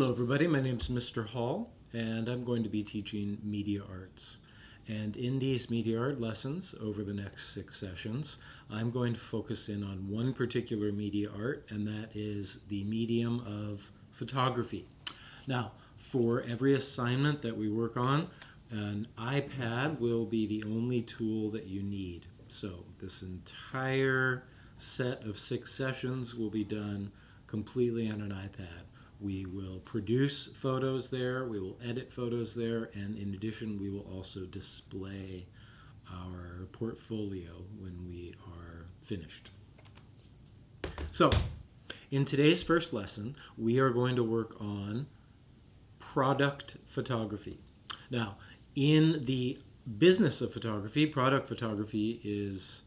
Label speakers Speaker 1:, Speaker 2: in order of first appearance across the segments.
Speaker 1: Hello everybody, my name is Mr. Hall and I'm going to be teaching media arts. And in these media art lessons over the next 6 sessions, I'm going to focus in on one particular media art, and that is the medium of photography. Now, for every assignment that we work on, an iPad will be the only tool that you need. So this entire set of 6 sessions will be done completely on an iPad. We will produce photos there, we will edit photos there, and in addition we will also display our portfolio when we are finished. So, in today's first lesson, we are going to work on product photography. Now, in the business of photography, product photography is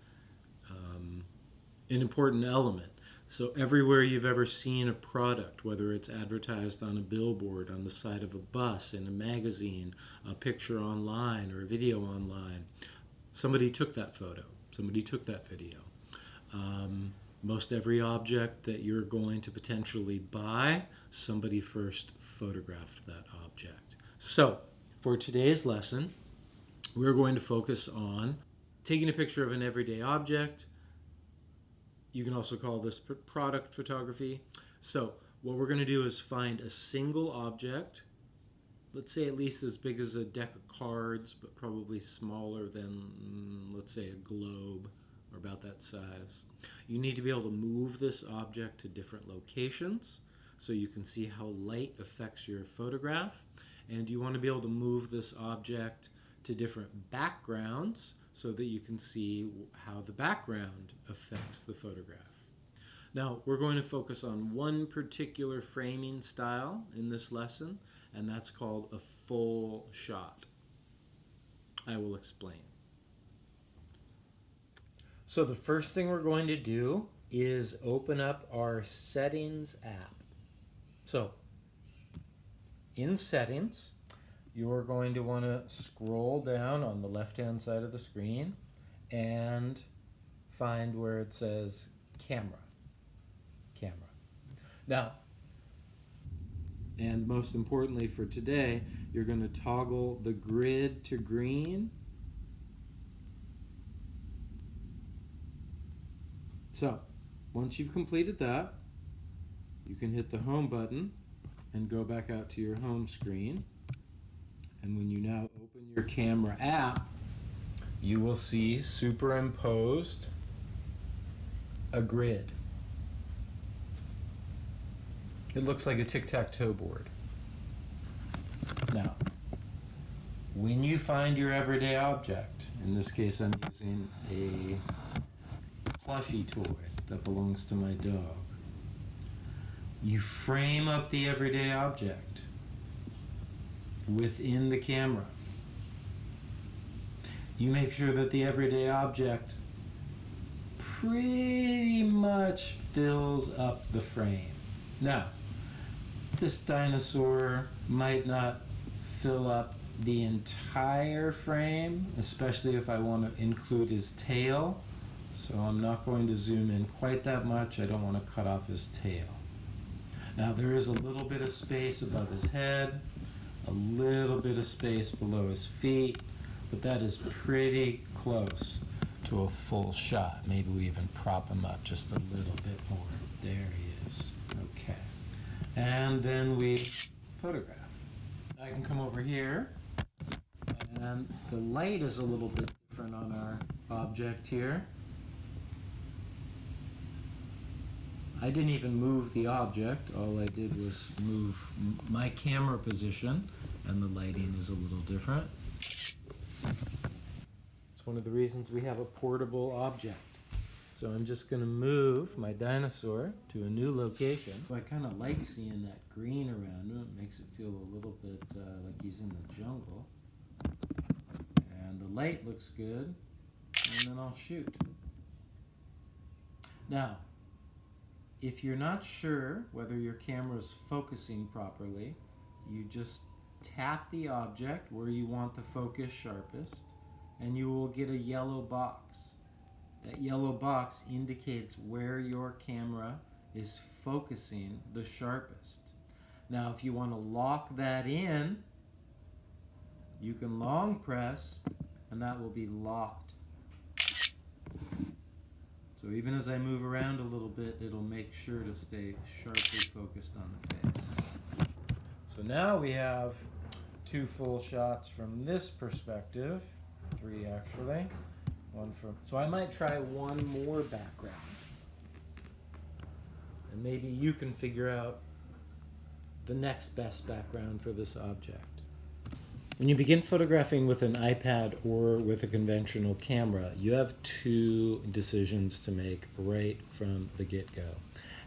Speaker 1: an important element. So everywhere you've ever seen a product, whether it's advertised on a billboard, on the side of a bus, in a magazine, a picture online, or a video online, somebody took that photo, somebody took that video. Most every object that you're going to potentially buy, somebody first photographed that object. So for today's lesson, we're going to focus on taking a picture of an everyday object. You can also call this product photography. So what we're going to do is find a single object, let's say at least as big as a deck of cards, but probably smaller than, let's say, a globe, or about that size. You need to be able to move this object to different locations so you can see how light affects your photograph. And you want to be able to move this object to different backgrounds so that you can see how the background affects the photograph. Now, we're going to focus on one particular framing style in this lesson, and that's called a full shot. I will explain. So the first thing we're going to do is open up our Settings app. So, in Settings, you're going to want to scroll down on the left-hand side of the screen and find where it says Camera. Camera. Now, and most importantly for today, you're going to toggle the grid to green. So, once you've completed that, you can hit the Home button and go back out to your home screen. And when you now open your camera app, you will see superimposed a grid. It looks like a tic-tac-toe board. Now, when you find your everyday object, in this case I'm using a plushie toy that belongs to my dog, you frame up the everyday object within the camera. You make sure that the everyday object pretty much fills up the frame. Now, this dinosaur might not fill up the entire frame, especially if I want to include his tail. So I'm not going to zoom in quite that much. I don't want to cut off his tail. Now there is a little bit of space above his head, a little bit of space below his feet, but that is pretty close to a full shot. Maybe we even prop him up just a little bit more. There he is. Okay. And then we photograph. I can come over here, and the light is a little bit different on our object here. I didn't even move the object. All I did was move my camera position, and the lighting is a little different. It's one of the reasons we have a portable object. So I'm just going to move my dinosaur to a new location. I kind of like seeing that green around him. It makes it feel a little bit like he's in the jungle. And the light looks good, and then I'll shoot. Now, if you're not sure whether your camera is focusing properly, you just tap the object where you want the focus sharpest, and you will get a yellow box. That yellow box indicates where your camera is focusing the sharpest. Now, if you want to lock that in, you can long press, and that will be locked. So even as I move around a little bit, it'll make sure to stay sharply focused on the face. So now we have 2 full shots from this perspective, 3 actually, one from. So I might try one more background, and maybe you can figure out the next best background for this object. When you begin photographing with an iPad or with a conventional camera, you have 2 decisions to make right from the get-go.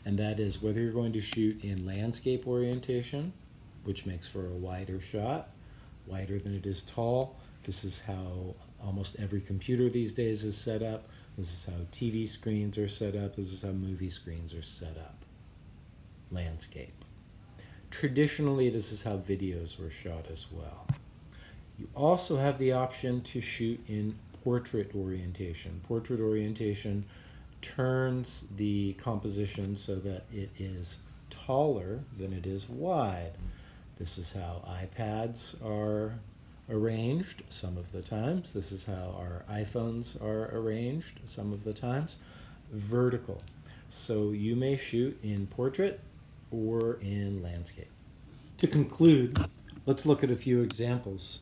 Speaker 1: And that is whether you're going to shoot in landscape orientation, which makes for a wider shot, wider than it is tall. This is how almost every computer these days is set up. This is how TV screens are set up. This is how movie screens are set up. Landscape. Traditionally, this is how videos were shot as well. You also have the option to shoot in portrait orientation. Portrait orientation turns the composition so that it is taller than it is wide. This is how iPads are arranged some of the times. This is how our iPhones are arranged some of the times. Vertical. So you may shoot in portrait or in landscape. To conclude, let's look at a few examples.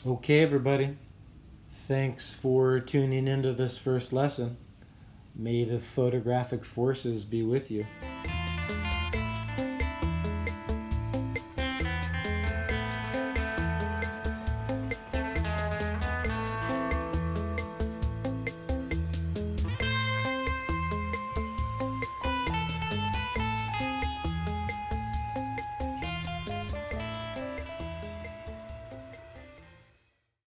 Speaker 1: Okay, everybody. Thanks for tuning into this first lesson. May the photographic forces be with you.